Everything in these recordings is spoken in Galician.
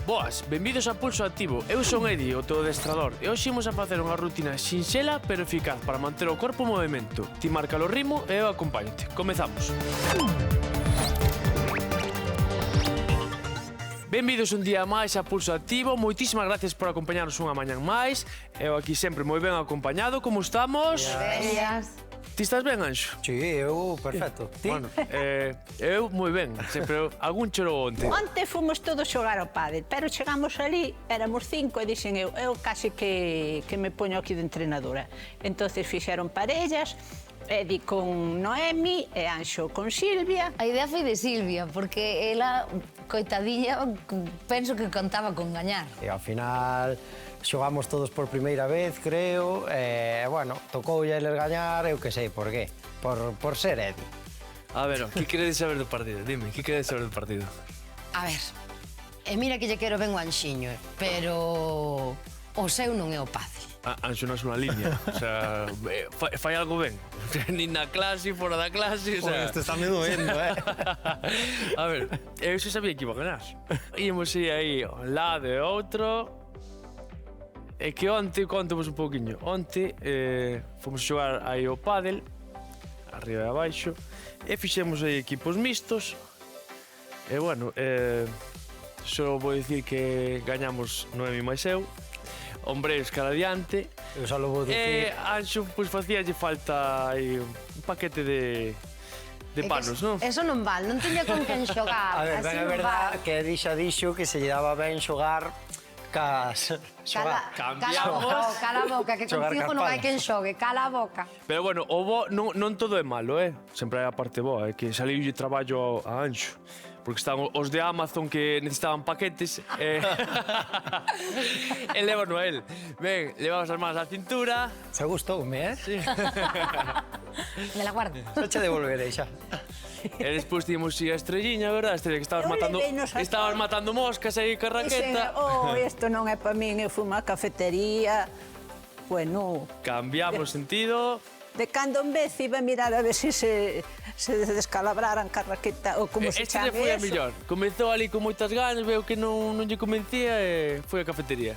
Boas, benvidos a Pulso Activo. Eu son Edi, o teu adestrador, e hoxe imos a facer unha rutina sinxela pero eficaz para manter o corpo en movimento. Ti marca o ritmo e eu acompáñate. Comezamos. Benvidos un día máis a Pulso Activo. Moitísimas gracias por acompañarnos unha mañán máis. Eu aquí sempre moi ben acompañado. Como estamos? Gracias. Ti estás ben, Anxo? Sí, eu perfecto. Ti? Bueno, eu moi ben. Sempre algún chorou onte. Onte fomos todos xogar ao pádel, pero chegamos ali, éramos 5 e dixen eu casi que me poño aquí de entrenadora. Entonces fixeron parellas, Edi con Noemi e Anxo con Silvia. A idea foi de Silvia, porque ela, coitadiña, penso que contaba con gañar. E ao final xogamos todos por primeira vez, creo, e, bueno, tocoulle a eles gañar, eu que sei por qué, por ser Edi. A ver, que queredes saber do partido? Dime, que queredes saber do partido? A ver, e mira que lle quero ben o Anxiño, pero o seu non é o fácil. Anxo non é unha línea, o sea, fai algo ben. Nin na clase, fora da clase, o sea... Isto está me doendo, A ver, eu xa sabía que iba a ganar. Íamos aí un lado e outro... É que onte, contemos un pouquiño, onte fomos xogar aí ao pádel, arriba e abaixo, e fixemos aí equipos mixtos, e bueno, só vou dicir que gañamos Noemi máis eu, hombreos cara adiante, Eu só vou dicir... e Anxo, pois facíalle falta aí un paquete de panos, non? Eso non val, non tiña con quen xogar. A ver, así ben é non verdad val. que Edi xa dixo que se lle daba ben xogar cas... Cambiamos. Cala a boca, que Xogar contigo non hai campanas. quen xogue, cala a boca. Pero bueno, o bo non todo é malo, Sempre hai a parte boa, que saliulle traballo a Anxo. Porque estaban os de Amazon que necesitaban paquetes e lévano a él. Ben, levamos as mans á cintura. Se gustoume, Sí. Me la guardo. Xa che devolverei xa. E despois tínhamos a estrelliña, verdad? Estrella, que Eu leveino xa estabas todo. matando moscas aí ca Dixen, raqueta. isto non é para min, eu fumo a cafetería. Bueno, Cambiamos sentido. de cando en vez iba a mirar a ver se descalabraran ca raqueta ou como se Este chame foi a eso. mellor. Comezou ali con moitas ganas, veo que non lle convencía e foi a cafetería.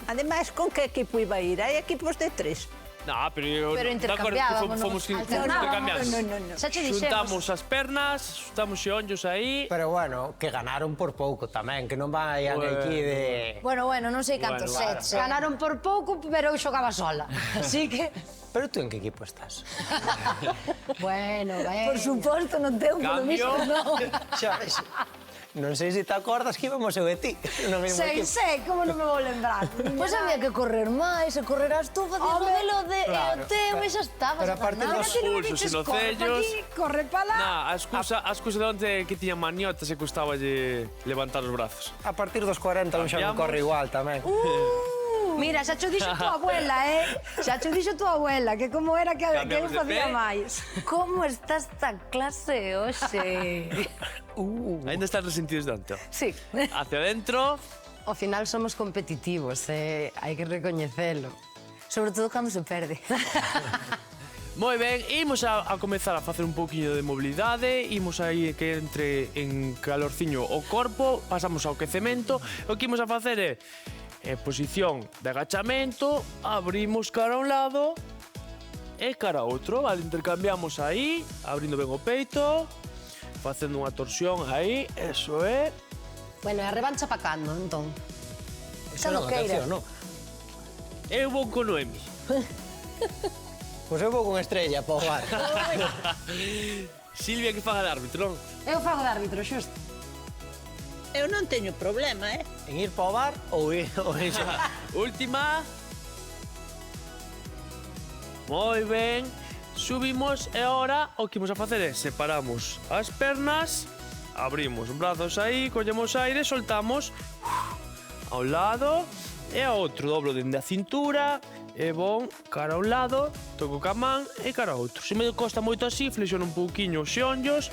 Ademais, con que equipo iba a ir? Hai equipos de 3. No, pero Pero intercambiábamos, fomos alternábamos. intercambiando. No. Xa che dixemos. Xuntamos as pernas, xuntamos xeonllos aí. Pero bueno, que ganaron por pouco tamén, que non vayan aquí de... Bueno, non sei cantos Bueno, sets. Ganaron por pouco, pero eu xogaba sola. Así que... Pero tú en que equipo estás? Bueno, Por suposto, non ten un Cambio. compromiso, non. Xa, non sei se te acordas que íbamos eu e ti no mesmo equipo. Sei, como non me vou lembrar. Pois había que correr máis, e correrás tú, facías o de lo de Claro, o teu, e xa estabas. pero a partir Fernanda. dos pulsos e nocellos. Corre pa lá. A excusa de onte que tiña maniotas e custaballe levantar os brazos. A partir dos 40 un xa non Cambiamos. corre igual tamén. Mira, xa cho dixo tu abuela, Xa cho dixo tu abuela, que como era que eu Cambiamos de facía pé. máis. Como está esta clase hoxe? Ainda estás resentidos de onte. Sí. Hacia adentro. Ao final somos competitivos, hai que recoñecelo. Sobre todo cando se perde. Moi ben, imos a comezar a facer un pouquiño de mobilidade, imos aí que entre en calorciño o corpo, pasamos ao quecemento. O que imos a facer é posición de agachamento, abrimos cara a un lado e cara a outro, vale? Intercambiamos aí, abrindo ben o peito, facendo unha torsión aí, eso é. Bueno, e a revancha pa cando, entón? Esa non, atención, non? Eu vou con Noemi. Pois eu vou con Estrella para o bar. Silvia que faga de árbitro, non? Eu fago de árbitro, xusto. Eu non teño problema, En ir para o bar ou ir... Última. Moi ben. Subimos e ahora o que imos a facer é separamos as pernas, abrimos os brazos aí, collemos aire, soltamos a un lado e a outro, doblo dende a cintura e bon, cara a un lado, toco ca man e cara a outro. Se me costa moito así, flexiono un pouquiño os xeonllos.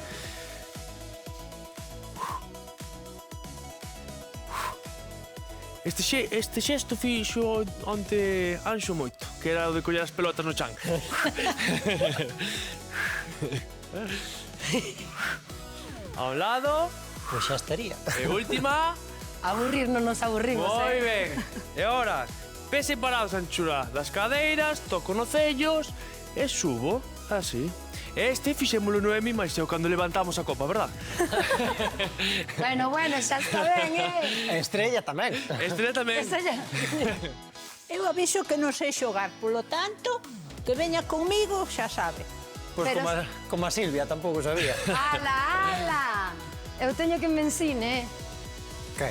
Este xesto fixo onte Anxo moito, que era o de coller as pelotas no chan. A un lado, Pois xa estaría. e última, Aburrir non nos aburrimos, Moi ben. E ahora, pés separados a anchura das cadeiras, toco nos cellos e subo, así. Este fixémolo Noemi, mas é cando levantamos a copa, verdad? Bueno, xa está ben, Estrella tamén. Estrella tamén. Esa ya. Eu aviso que non sei xogar, polo tanto, que veña conmigo, xa sabe. Pois Pero- como a Silvia, tampouco sabía. Ala! Eu teño que me ensine, Que?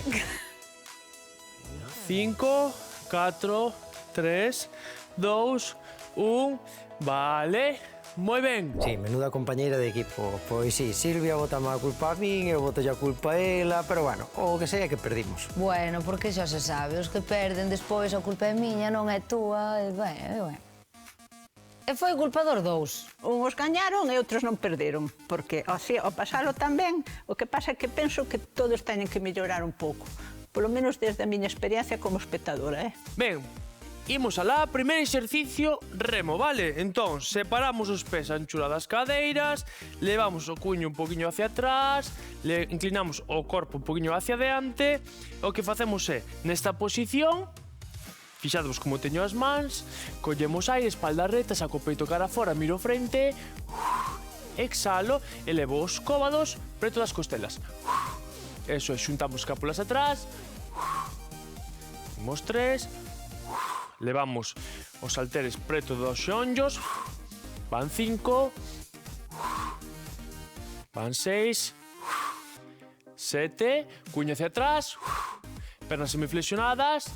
5, 4, 3, 2, 1. Vale. Moi ben. Sí, menuda compañeira de equipo. Pois sí, Silvia botame a culpa a min, eu boto a culpa a ela, pero bueno, o que sei é que perdimos. Bueno, porque xa se sabe, os que perden despois a culpa é miña, non é túa, e ben. E foi culpa dos dous. Uns gañaron e outros non perderon, porque ao pasalo tan ben, o que pasa é que penso que todos teñen que mellorar un pouco. Polo menos desde a miña experiencia como espectadora, Ben, imos alá, primeiro exercicio, remo, vale? Entón, separamos os pés a anchura das cadeiras, levamos o cuño un poquinho hacia atrás, inclinamos o corpo un poquinho hacia adiante, o que facemos é, nesta posición, fixadvos como teño as mans, collemos aire, espalda reta, saco o peito cara fora, miro frente, exhalo, elevo os cóbados preto das costelas. Eso é, xuntamos escápulas atrás, imos 3, levamos os halteres preto dos xeonllos, van 5, van 6, 7, cuño hacia atrás, pernas semiflexionadas,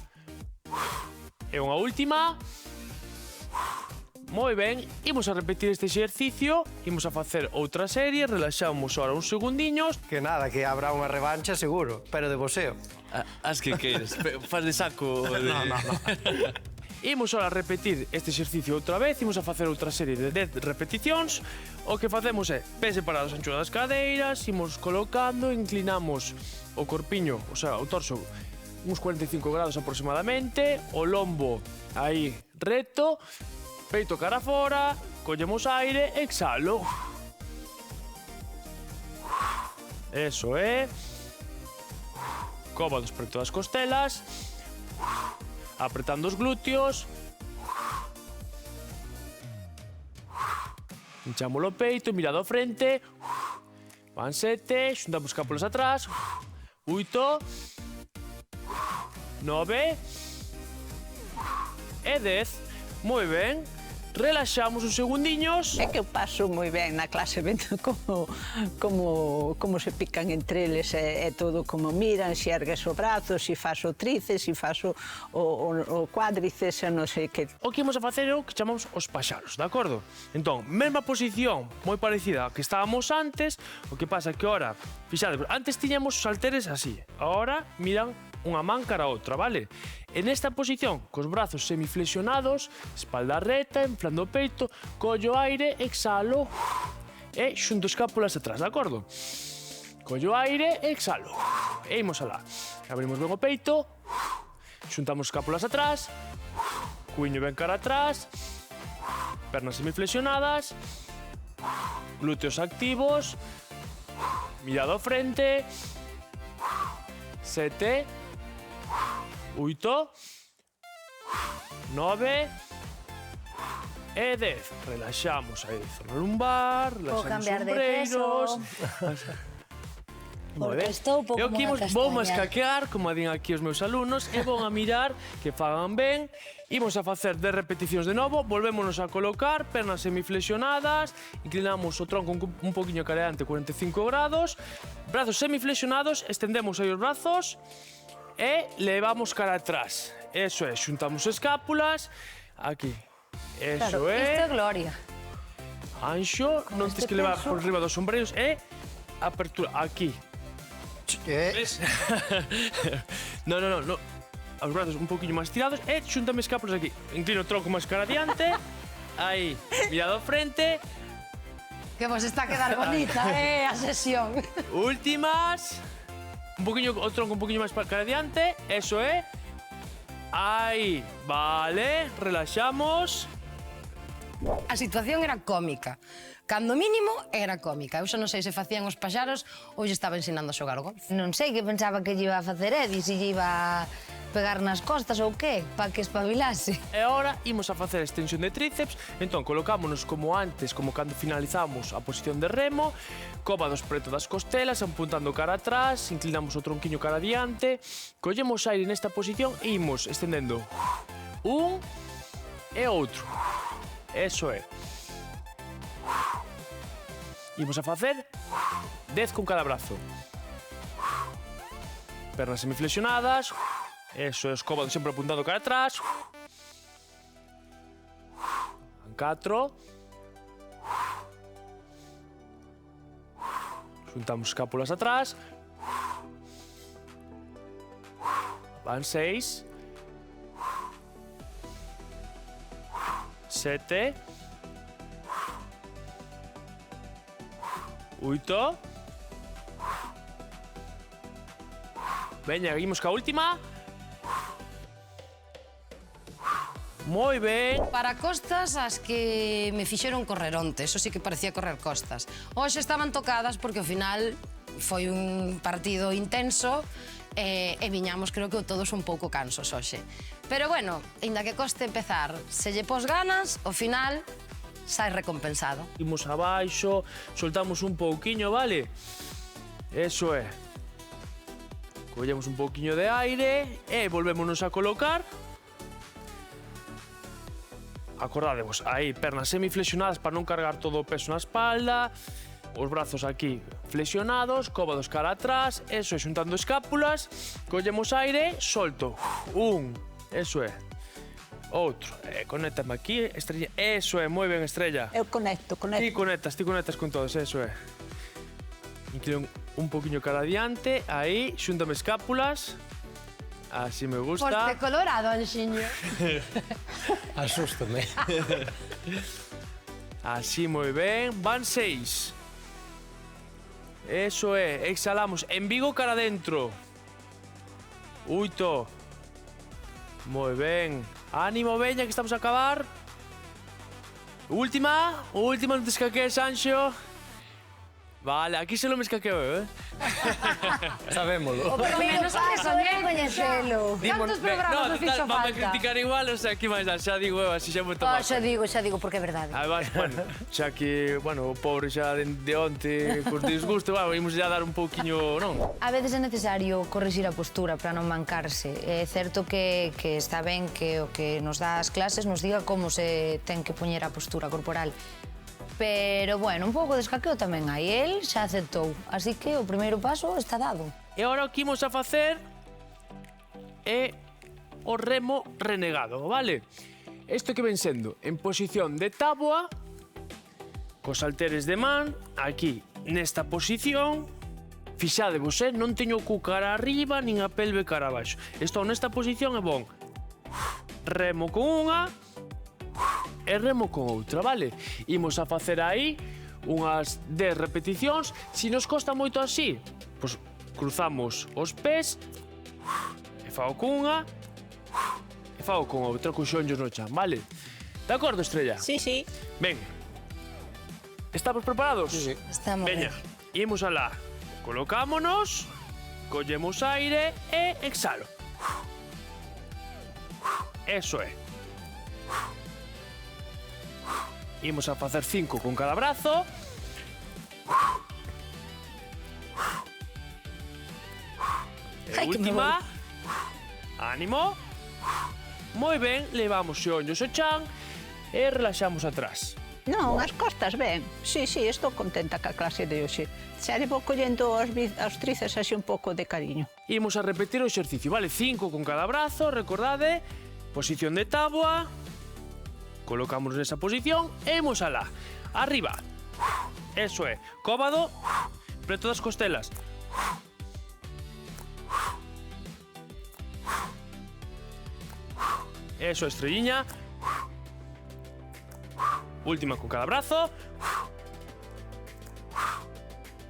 e unha última. Moi ben, imos a repetir este exercicio, imos a facer outra serie, relaxamos ahora uns segundiños. Que nada, que habrá unha revancha seguro, pero de boxeo. As que queres, faz de saco de... No. Imos ahora a repetir este exercicio outra vez, imos a facer outra serie de 10 repeticións. O que facemos é pés separados a anchura das cadeiras, imos colocando, inclinamos o corpiño, o sea, o torso, uns 45 grados aproximadamente, o lombo aí reto, peito cara fora, collemos aire, exhalo. Eso é. Cómodos preto das costelas, apretando os glúteos, hinchamos o peito, mirado ao frente, van 7, xuntamos escápulas atrás, 8, 9 e 10. Moi ben, relaxamos uns segundiños. É que eu paso moi ben na clase vendo como se pican entre eles e todo, como miran, se ergues o brazo, se faz o tríceps, se faz o cuádriceps, e non sei que. O que imos a facer é o que chamamos os paxaros, de acordo? Entón, mesma posición, moi parecida a que estábamos antes, o que pasa que ahora, fixade, antes tiñamos os halteres así, ahora miran unha man cara a outra, vale? En esta posición, cos brazos semiflexionados, espalda reta, inflando o peito, collo aire, exhalo e xunto escápulas atrás, de acordo? Collo aire, exhalo e imos alá. Abrimos ben o peito, xuntamos escápulas atrás, cuiño ben cara atrás, pernas semiflexionadas, glúteos activos, mirado ao frente, 7, 8, 9 e 10. Relaxamos aí zona lumbar, Vou relaxamos cambiar de ombreiros. peso. Moi Porque ben. estou un pouco Eu aquí como unha vou castaña. mascaquear, como din aquí os meus alumnos, e vou a mirar que fagan ben. Imos a facer 10 repeticións de novo, volvémonos a colocar, pernas semiflexionadas, inclinamos o tronco un poquinho careante, 45 grados, brazos semiflexionados, estendemos aí os brazos e levamos cara atrás. Eso é, xuntamos escápulas, aquí. Eso Claro, isto é é, gloria. anxo, non tens este que levar peso. por riba dos sombreiros, e apertura, aquí. ¿Ves? No. Os brazos un poquinho máis tirados e xuntame escápulas aquí. Inclino o tronco máis cara adiante. Aí, mirado ao frente. Que vos está a quedar bonita, a sesión. Últimas. Un poquinho o tronco un poquinho máis cara adiante. Eso é. Aí, vale, relaxamos. a situación era cómica. Cando mínimo era cómica. Eu xa non sei se facían os paxaros ou lle estaba ensinando a xogar o golf. Non sei que pensaba que lle iba a facer Edi, se lle iba a pegar nas costas ou que, para que espabilase. E agora imos a facer extensión de tríceps, entón colocámonos como antes, como cando finalizamos a posición de remo, cómodos preto das costelas, apuntando cara atrás, inclinamos o tronquiño cara adiante, collemos aire nesta posición e imos estendendo un e outro. Eso é. Imos a facer 10 con cada brazo. Pernas semiflexionadas. Eso é, os cómodos sempre apuntando cara atrás. 4. Juntamos escápulas atrás. Van 6. 7. 8. Veña, seguimos ca última. Moi ben. Para costas, as que me fixeron correr onte, eso sí que parecía correr costas. Hoxe estaban tocadas porque ao final foi un partido intenso e viñamos, creo que todos un pouco cansos hoxe. Pero bueno, ainda que coste empezar, se lle pos ganas, ao final sai recompensado. Imos abaixo, soltamos un pouquiño, vale? Eso é. Collemos un pouquiño de aire e volvémonos a colocar. Acordadevos, aí, pernas semiflexionadas para non cargar todo o peso na espalda, os brazos aquí flexionados, cómodos cara atrás, eso é, xuntando escápulas, collemos aire, solto, un, eso é, outro, conéctame aquí, Estrella, eso é, moi ben, Estrella. Eu conecto. Ti conectas con todos, eso é. Inclino un poquinho cara adiante, aí, xuntame escápulas. Así me gusta. Porte colorado, Anxiño. Asústome. Así, moi ben. Van 6. Eso é. Exhalamos. Embigo cara adentro. 8. Moi ben. Ánimo, veña, que estamos a acabar. Última. Última, non te escaquees, Anxo. Vale, aquí se lo me escaqueo, Sabémolo. O primeiro paso é coñecelo. Cantos programas nos fixo Vamos a falta? criticar igual, o sea, aquí máis dá, xa digo eu, así xa moito máis. Xa digo, porque é verdade. Bueno, xa que, bueno, o pobre xa de onte, cos disgusto, bueno, imos xa dar un pouquiño, non? A veces é necesario corrixir a postura para non mancarse. É certo que está ben que o que nos dá as clases nos diga como se ten que poñer a postura corporal. Pero, bueno, un pouco de escaqueo tamén hai. El xa aceptou, así que o primeiro paso está dado. E agora o que imos a facer é o remo renegado, vale? Isto que ven sendo en posición de táboa, cos halteres de man, aquí, nesta posición. Fixadevos, non teño o cu cara arriba, nin a pelve cara abaixo. Estou nesta posición e bon. Remo con unha e remo con outra, vale? Imos a facer aí unhas 10 repeticións. Se nos costa moito así, pois cruzamos os pés e fago con unha e fago con outra, con xonllos no chan, vale? De acordo, Estrella? Sí, sí. Ben, estamos preparados? Sí, sí. Estamos Veña, imos alá. Colocámonos, collemos aire e exhalo. Eso é. Imos a facer 5 con cada brazo. E Ai, que me última. Ánimo. Moi ben, levamos xeonllos ao chan e relaxamos atrás. Non, as costas ben. Sí, estou contenta ca clase de hoxe. Xa le vou collendo os tríceps así un pouco de cariño. Imos a repetir o exercicio, vale? 5 con cada brazo, recordade. Posición de táboa. Colocámonos nesa posición e imos alá. Arriba. Eso é. Cómodo. Preto das costelas. Eso, estrelliña. Última con cada brazo.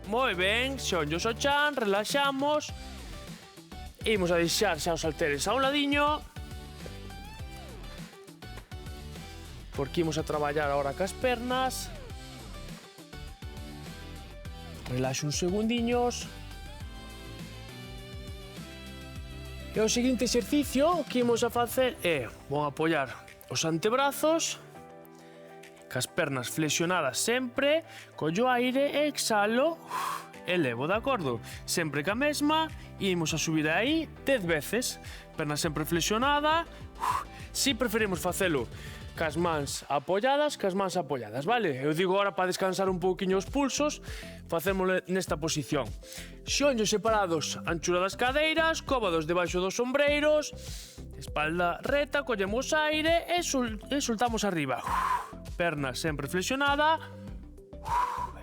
Moi ben, xonllos ao chan, relaxamos. Imos a deixar xa os halteres a un ladiño. porque imos a traballar ahora cas pernas. Relaxa uns segundiños. E o seguinte exercicio que imos a facer é, vou apoiar os antebrazos, cas pernas flexionadas sempre, collo aire e exhalo, elevo, de acordo? Sempre ca mesma, e imos a subir aí 10 veces, perna sempre flexionada. Si preferimos facelo cas mans apoiadas, vale? Eu digo agora para descansar un pouquiño os pulsos, facémoslo nesta posición. Xeonllos separados, anchura das cadeiras, cómodos debaixo dos ombreiros, espalda reta, collemos aire e soltamos arriba. Perna sempre flexionada,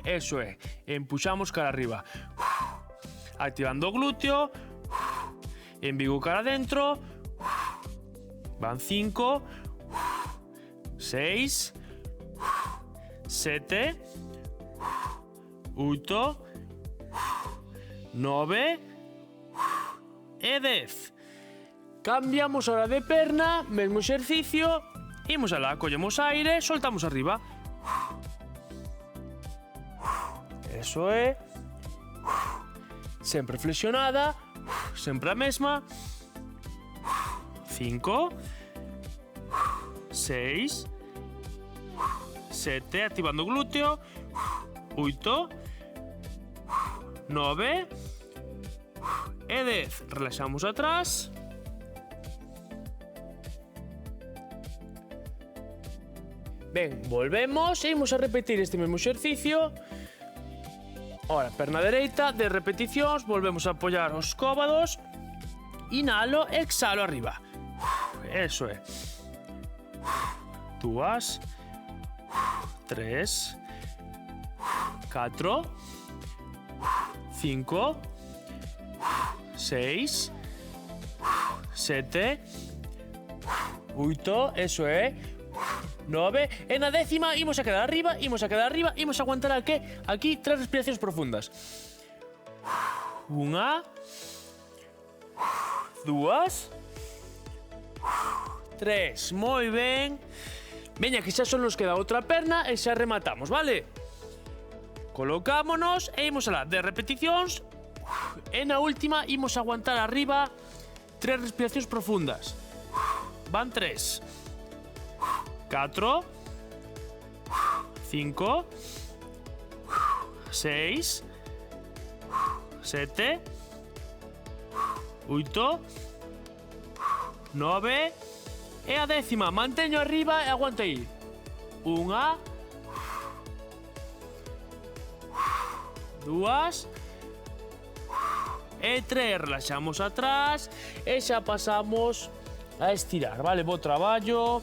eso é, empuxamos cara arriba. Activando o glúteo, embigo cara adentro, van 5, 6, 7, 8, 9 e 10. Cambiamos ahora de perna, mesmo exercicio, imos alá, collemos aire, soltamos arriba. Eso é. Sempre flexionada, sempre a mesma. 5, 6, 7, activando o glúteo, 8, 9 e 10. Relaxamos atrás. Ben, volvemos e imos a repetir este mesmo exercicio. Ahora, perna dereita, 10 repeticións, volvemos a apoiar os cóbados. Inhalo, exhalo arriba. Eso é. 2, 3, 4, 5, 6, 7, 8, eso é, 9, e na décima imos a quedar arriba, imos a aguantar aquí 3 respiracións profundas. 1, 2, 3, moi ben. Veña, que xa só nos queda outra perna e xa rematamos, vale? Colocámonos e imos alá, 10 repeticións. E na última imos a aguantar arriba 3 respiracións profundas. Van 3, 4, 5, 6, 7, 8, 9 e a décima. Manteño arriba e aguanto aí. 1, 2 e 3. Relaxamos atrás e xa pasamos a estirar, vale? Bo traballo.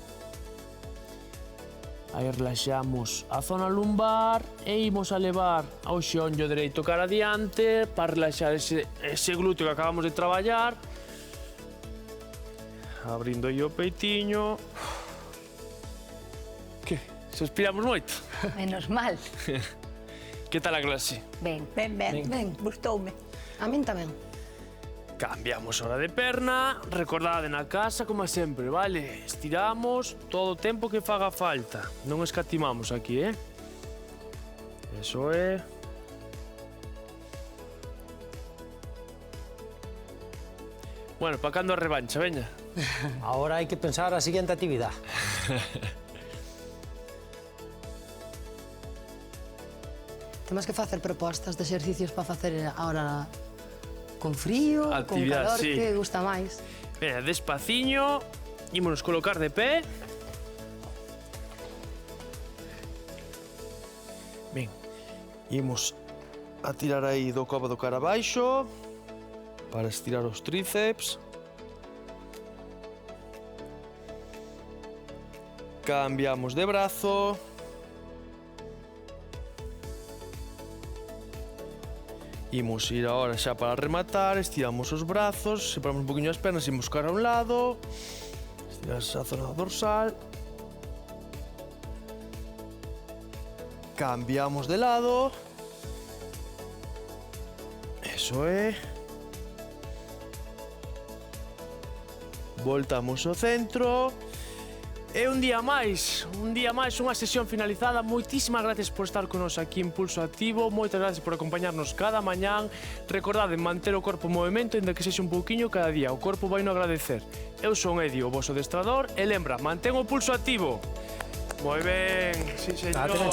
Aí relaxamos a zona lumbar e imos a levar ao xeonllo dereito cara adiante para relaxar ese glúteo que acabamos de traballar. Abrindo aí o peitiño. Que? Suspiramos moito? Menos mal. Que tal a clase? Ben, gustoume. A min tamén. Cambiamos hora de perna. Recordade na casa, como sempre, vale? Estiramos todo o tempo que faga falta. Non escatimamos aquí, Eso é. Bueno, pa cando a revancha, veña. Ahora hai que pensar a seguinte actividade. Temos que facer propostas de exercicios para facer ahora con frío, Actividade, con calor, sí. que gusta máis. Veña, despaciño. Ímonos colocar de pé. Ben, imos a tirar aí do cóbado cara abaixo para estirar os tríceps. Cambiamos de brazo. Imos ir ahora xa para rematar, estiramos os brazos, separamos un poquinho as pernas, imos cara a un lado, estiras a zona dorsal. Cambiamos de lado. Eso é. Voltamos ao centro. E un día máis, unha sesión finalizada. Moitísimas gracias por estar con nos aquí en Pulso Activo. Moitas gracias por acompañarnos cada mañán. Recordade manter o corpo en movimento, ainda que sexa un pouquiño cada día. O corpo vai no agradecer. Eu son Edi, o vosso adestrador, e lembra, mantén o pulso activo. Moi ben, sí, señor.